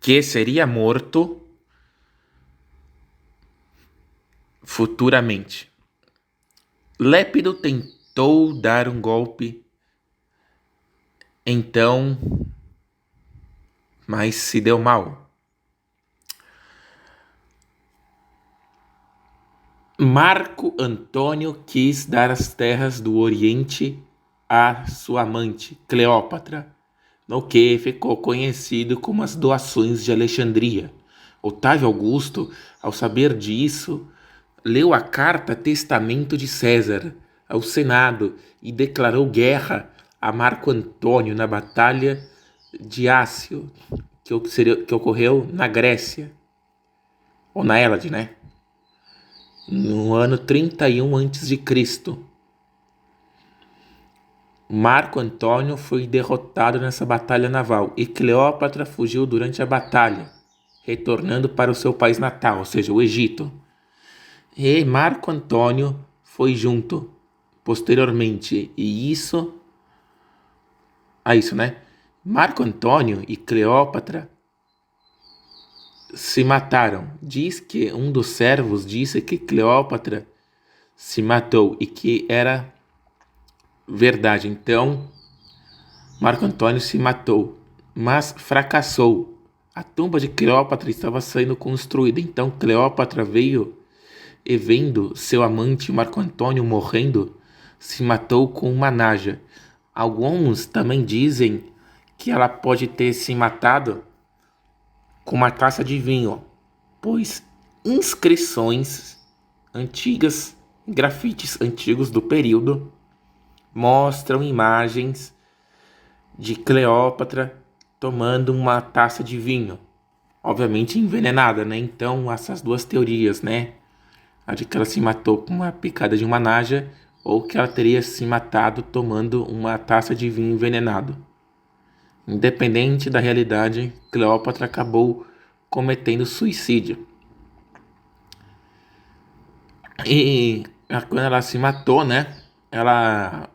que seria morto futuramente. Lépido tentou dar um golpe, então, mas se deu mal. Marco Antônio quis dar as terras do Oriente a sua amante, Cleópatra, no que ficou conhecido como as doações de Alexandria. Otávio Augusto, ao saber disso, leu a carta testamento de César ao Senado e declarou guerra a Marco Antônio na Batalha de Ácio, que ocorreu na Grécia, ou na Hélade, né? No ano 31 a.C. Marco Antônio foi derrotado nessa batalha naval e Cleópatra fugiu durante a batalha, retornando para o seu país natal, ou seja, o Egito. E Marco Antônio foi junto posteriormente, e isso, né? Marco Antônio e Cleópatra se mataram. Diz que um dos servos disse que Cleópatra se matou e que era verdade. Então, Marco Antônio se matou, mas fracassou. A tumba de Cleópatra estava sendo construída. Então, Cleópatra veio e, vendo seu amante Marco Antônio morrendo, se matou com uma naja. Alguns também dizem que ela pode ter se matado com uma taça de vinho, pois inscrições antigas, grafites antigos do período, mostram imagens de Cleópatra tomando uma taça de vinho, obviamente envenenada, né? Então, essas duas teorias, né? A de que ela se matou com uma picada de uma naja, ou que ela teria se matado tomando uma taça de vinho envenenado. Independente da realidade, Cleópatra acabou cometendo suicídio. E quando ela se matou, né? Ela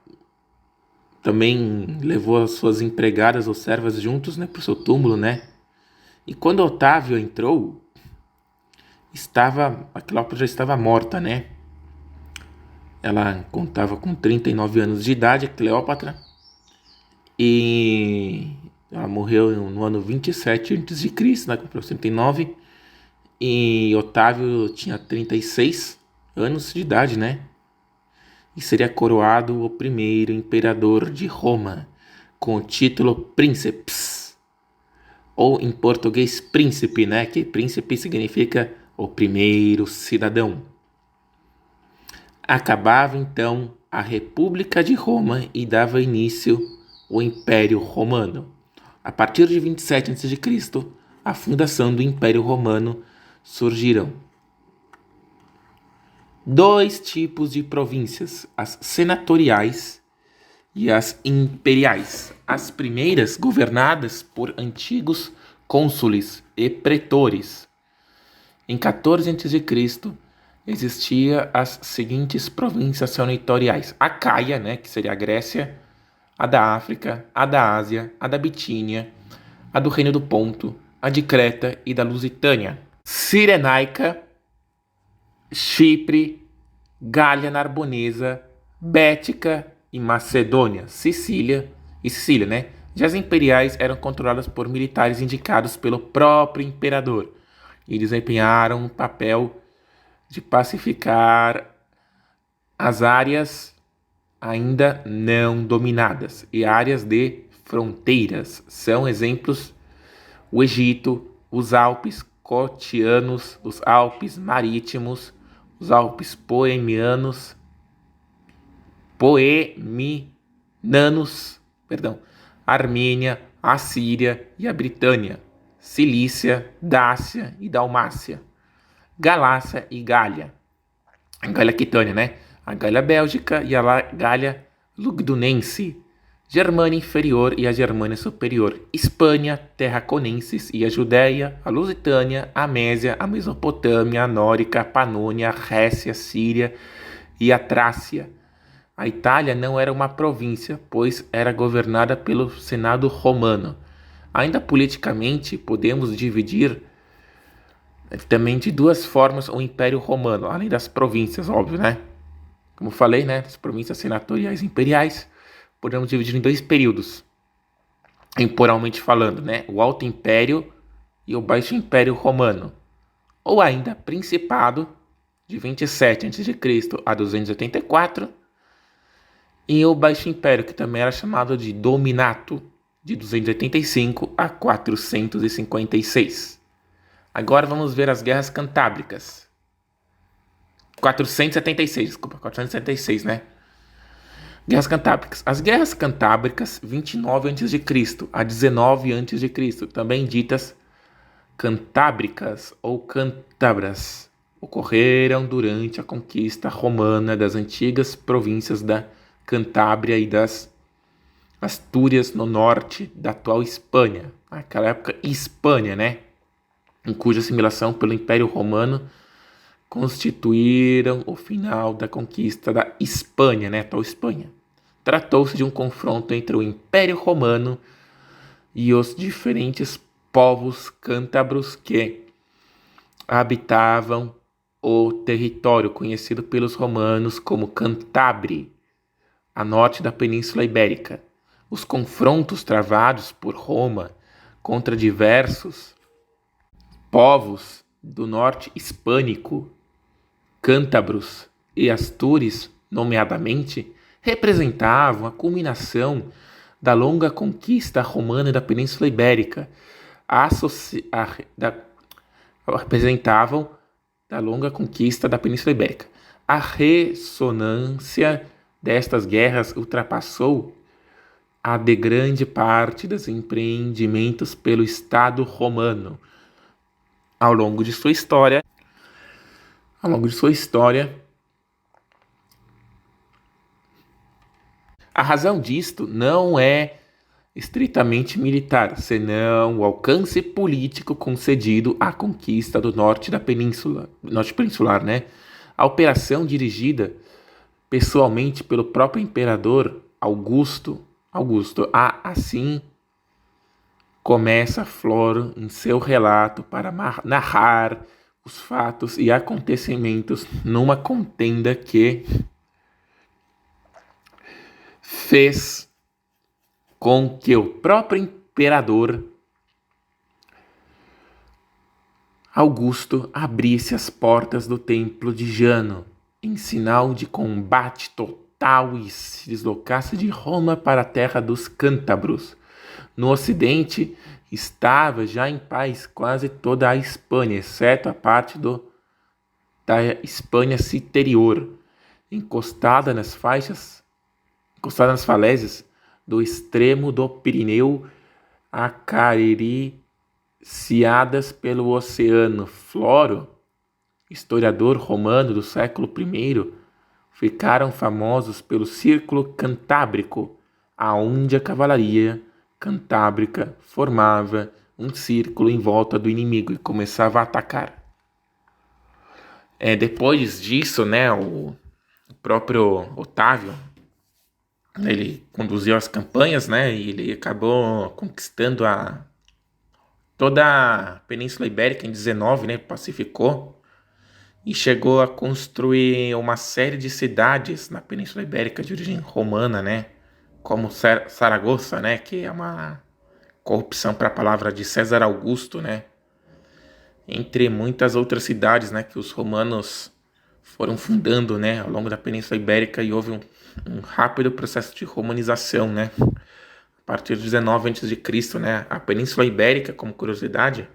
também levou as suas empregadas ou servas juntos, né, para o seu túmulo, né? E quando Otávio entrou, a Cleópatra já estava morta, né? Ela contava com 39 anos de idade, a Cleópatra, e ela morreu no ano 27 a.C., né, com 69, e Otávio tinha 36 anos de idade, né? E seria coroado o primeiro imperador de Roma, com o título Princeps, ou em português príncipe, né? Que príncipe significa o primeiro cidadão. Acabava então a República de Roma e dava início o Império Romano. A partir de 27 a.C., a fundação do Império Romano surgiram dois tipos de províncias, as senatoriais e as imperiais. As primeiras governadas por antigos cônsules e pretores. Em 14 a.C., existia as seguintes províncias senatoriais: a Caia, né, que seria a Grécia, a da África, a da Ásia, a da Bitínia, a do Reino do Ponto, a de Creta e da Lusitânia, Cirenaica, Chipre, Gália Narbonesa, Bética e Macedônia, Sicília, né? Já as imperiais eram controladas por militares indicados pelo próprio imperador e desempenharam um papel de pacificar as áreas ainda não dominadas e áreas de fronteiras. São exemplos o Egito, os Alpes Cotianos, os Alpes Marítimos, os Alpes Poemianos, Armênia, a Síria e a Britânia, Cilícia, Dácia e Dalmácia, Galácia e Gália, a Gália Aquitânia, né? A Gália Bélgica e a Gália Lugdunense, Germânia Inferior e a Germânia Superior, Hispânia, Terraconenses e a Judéia, a Lusitânia, a Mésia, a Mesopotâmia, a Nórica, a Panônia, a Récia, a Síria e a Trácia. A Itália não era uma província, pois era governada pelo Senado romano. Ainda politicamente, podemos dividir também de duas formas o Império Romano, além das províncias, óbvio, né? Como falei, né? As províncias senatoriais e imperiais, podemos dividir em dois períodos, temporalmente falando, né? O Alto Império e o Baixo Império Romano, ou ainda Principado, de 27 a.C. a 284, e o Baixo Império, que também era chamado de Dominato, de 285 a 456. Agora vamos ver as Guerras Cantábricas. 476, né? Guerras Cantábricas. As Guerras Cantábricas, 29 a.C. a 19 a.C., também ditas Cantábricas ou Cântabras, ocorreram durante a conquista romana das antigas províncias da Cantábria e das Astúrias no norte da atual Espanha. Naquela época, Hispânia, né? Em cuja assimilação pelo Império Romano constituíram o final da conquista da Espanha, né? Atual Espanha. Tratou-se de um confronto entre o Império Romano e os diferentes povos cântabros que habitavam o território conhecido pelos romanos como Cantábria, a norte da Península Ibérica. Os confrontos travados por Roma contra diversos povos do norte hispânico, cântabros e astures, nomeadamente, representavam a culminação da longa conquista romana da Península Ibérica, representavam da longa conquista da Península Ibérica. A ressonância destas guerras ultrapassou a de grande parte dos empreendimentos pelo Estado romano. Ao longo de sua história, a razão disto não é estritamente militar, senão o alcance político concedido à conquista do norte peninsular, né? A operação dirigida pessoalmente pelo próprio imperador Augusto, assim começa Floro em seu relato para narrar os fatos e acontecimentos numa contenda que fez com que o próprio imperador Augusto abrisse as portas do templo de Jano, em sinal de combate total, e se deslocasse de Roma para a terra dos cântabros. No ocidente estava já em paz quase toda a Espanha, exceto a parte da Espanha citerior, encostada nas falésias do extremo do Pirineu, acariciadas pelo oceano. Floro, historiador romano do século I, ficaram famosos pelo Círculo Cantábrico, aonde a cavalaria cantábrica formava um círculo em volta do inimigo e começava a atacar. Depois disso, né, o próprio Otávio, ele conduziu as campanhas, né, e ele acabou conquistando toda a Península Ibérica em 19, né, pacificou e chegou a construir uma série de cidades na Península Ibérica de origem romana, né, como Saragoça, né, que é uma corrupção para a palavra de César Augusto, né, entre muitas outras cidades, né, que os romanos foram fundando, né, ao longo da Península Ibérica, e houve um rápido processo de romanização, né, a partir de 19 a.C., né, a Península Ibérica, como curiosidade,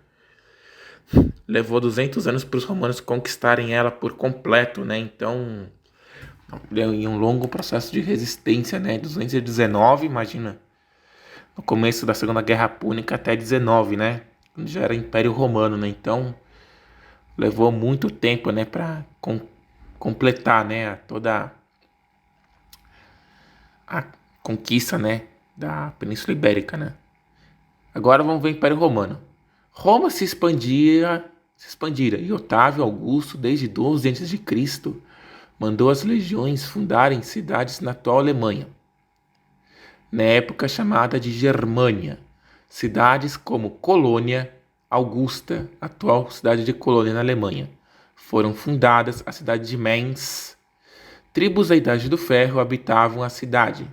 levou 200 anos para os romanos conquistarem ela por completo, né, então em um longo processo de resistência, né, 219, imagina, no começo da Segunda Guerra Púnica até 19, né, quando já era Império Romano, né, então levou muito tempo, né, para completar, né, toda a conquista, né, da Península Ibérica, né. Agora vamos ver o Império Romano. Roma se expandira, e Otávio Augusto, desde 12 a.C., mandou as legiões fundarem cidades na atual Alemanha, na época chamada de Germânia. cidades como Colônia, Augusta, atual cidade de Colônia na Alemanha. Foram fundadas a cidade de Mainz. Tribos da Idade do Ferro habitavam a cidade.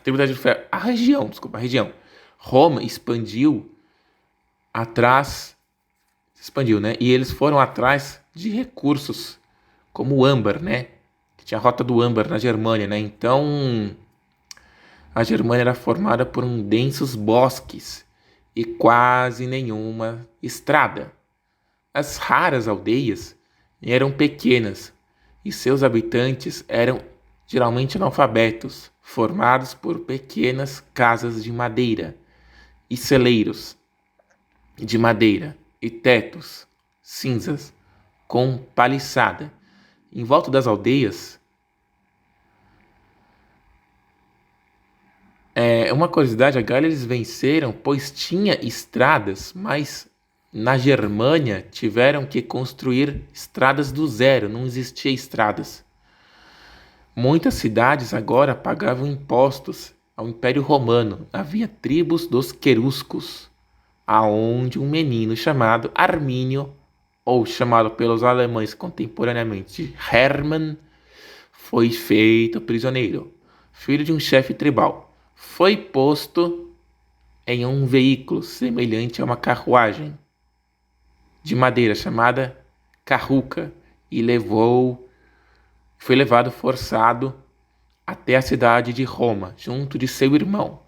Tribos da Idade do Ferro, a região. Roma expandiu, né? E eles foram atrás de recursos, como o âmbar, né? Que tinha a rota do âmbar na Germânia, né? Então, a Germânia era formada por densos bosques e quase nenhuma estrada. As raras aldeias eram pequenas e seus habitantes eram geralmente analfabetos, formados por pequenas casas de madeira e celeiros de madeira e tetos cinzas com paliçada. Em volta das aldeias, uma curiosidade, agora eles venceram, pois tinha estradas, mas na Germânia tiveram que construir estradas do zero, não existia estradas. Muitas cidades agora pagavam impostos ao Império Romano. Havia tribos dos queruscos, aonde um menino chamado Armínio, ou chamado pelos alemães contemporaneamente de Hermann, foi feito prisioneiro. Filho de um chefe tribal, foi posto em um veículo semelhante a uma carruagem de madeira chamada carruca e foi levado forçado até a cidade de Roma, junto de seu irmão.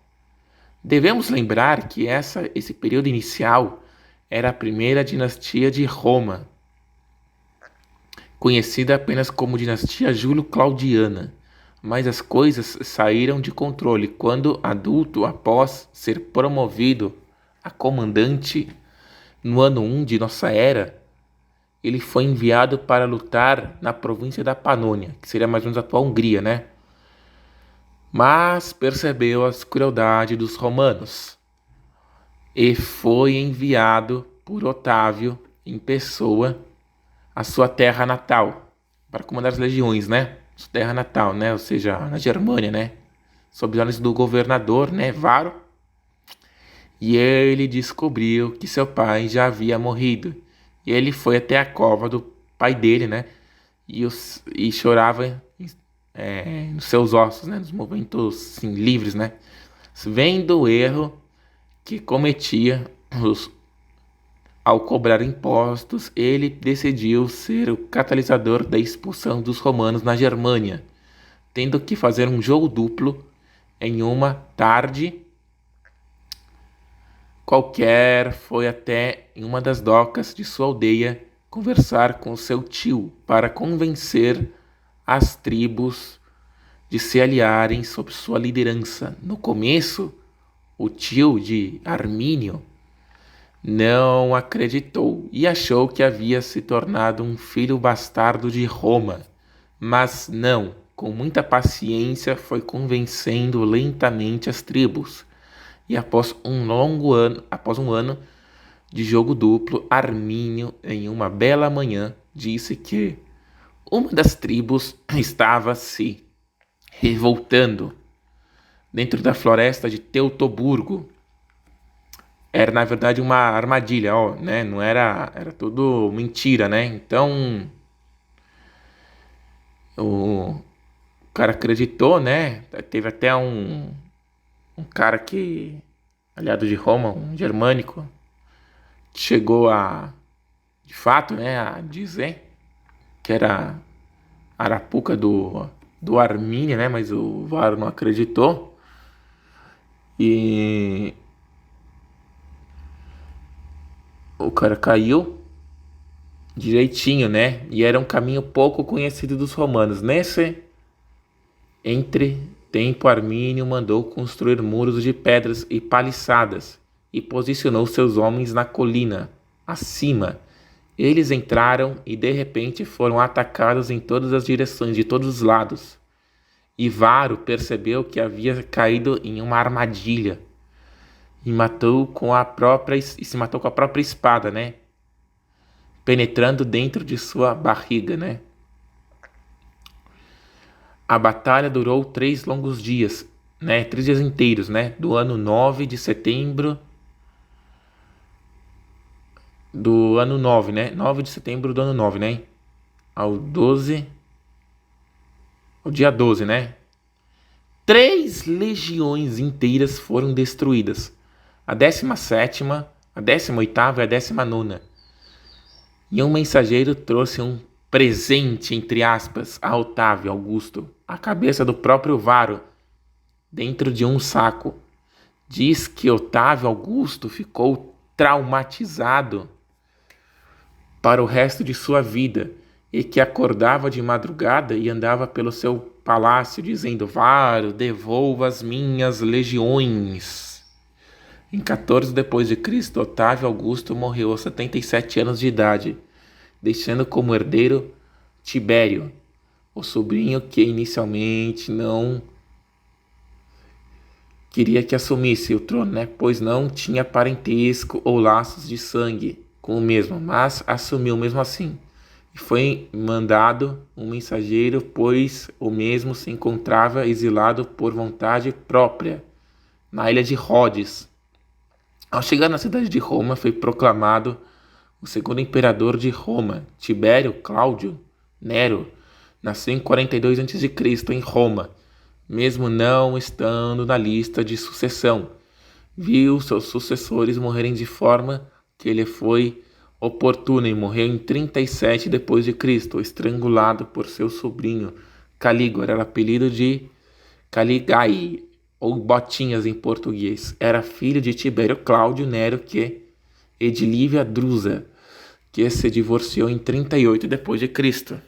Devemos lembrar que esse período inicial era a primeira dinastia de Roma, conhecida apenas como dinastia Júlio-Claudiana, mas as coisas saíram de controle quando, adulto, após ser promovido a comandante no ano 1 de nossa era, ele foi enviado para lutar na província da Panônia, que seria mais ou menos a atual Hungria, né? Mas percebeu as crueldades dos romanos e foi enviado por Otávio em pessoa à sua terra natal para comandar as legiões, né? Sua terra natal, né? Ou seja, na Germânia, né? Sob os olhos do governador, né? Varo. E ele descobriu que seu pai já havia morrido. E ele foi até a cova do pai dele, né? E chorava nos seus ossos, né? Nos momentos assim, livres, né? Vendo o erro que cometia ao cobrar impostos, ele decidiu ser o catalisador da expulsão dos romanos na Germânia, tendo que fazer um jogo duplo em uma tarde qualquer. Foi até em uma das docas de sua aldeia conversar com seu tio para convencer as tribos de se aliarem sob sua liderança. No começo, o tio de Armínio não acreditou e achou que havia se tornado um filho bastardo de Roma. Mas não, com muita paciência foi convencendo lentamente as tribos. E após um ano de jogo duplo, Armínio, em uma bela manhã, disse que uma das tribos estava se revoltando dentro da floresta de Teutoburgo. Era, na verdade, uma armadilha, né? Não era tudo mentira, né? Então, o cara acreditou, né? Teve até um cara que, aliado de Roma, um germânico, chegou de fato, né, a dizer que era arapuca do Armínio, né? Mas o Varo não acreditou. E o cara caiu direitinho, né? E era um caminho pouco conhecido dos romanos. Nesse tempo, Armínio mandou construir muros de pedras e paliçadas e posicionou seus homens na colina, acima. Eles entraram e de repente foram atacados em todas as direções, de todos os lados. E Varo percebeu que havia caído em uma armadilha e se matou com a própria espada, né? Penetrando dentro de sua barriga, né? A batalha durou 3 longos dias. né? 3 dias inteiros, né? Do ano 9 de setembro do ano 9, né? 9 de setembro do ano 9, né? Ao 12, ao dia 12, né? 3 legiões inteiras foram destruídas. A 17ª, a 18ª e a 19ª. E um mensageiro trouxe um presente, entre aspas, a Otávio Augusto, a cabeça do próprio Varo, dentro de um saco. Diz que Otávio Augusto ficou traumatizado para o resto de sua vida e que acordava de madrugada e andava pelo seu palácio dizendo: Varo, devolva as minhas legiões. Em 14 depois de Cristo, Otávio Augusto morreu aos 77 anos de idade, deixando como herdeiro Tibério, o sobrinho que inicialmente não queria que assumisse o trono, né? Pois não tinha parentesco ou laços de sangue com o mesmo, mas assumiu mesmo assim. E foi mandado um mensageiro, pois o mesmo se encontrava exilado por vontade própria na ilha de Rhodes. Ao chegar na cidade de Roma, foi proclamado o segundo imperador de Roma, Tibério Cláudio Nero. Nasceu em 42 a.C. em Roma, mesmo não estando na lista de sucessão. Viu seus sucessores morrerem de forma que ele foi oportuna e morreu em 37 depois de Cristo, estrangulado por seu sobrinho Calígula. Era apelido de Caligai, ou Botinhas em português. Era filho de Tibério Cláudio Nero e de Lívia Drusa, que se divorciou em 38 depois de Cristo.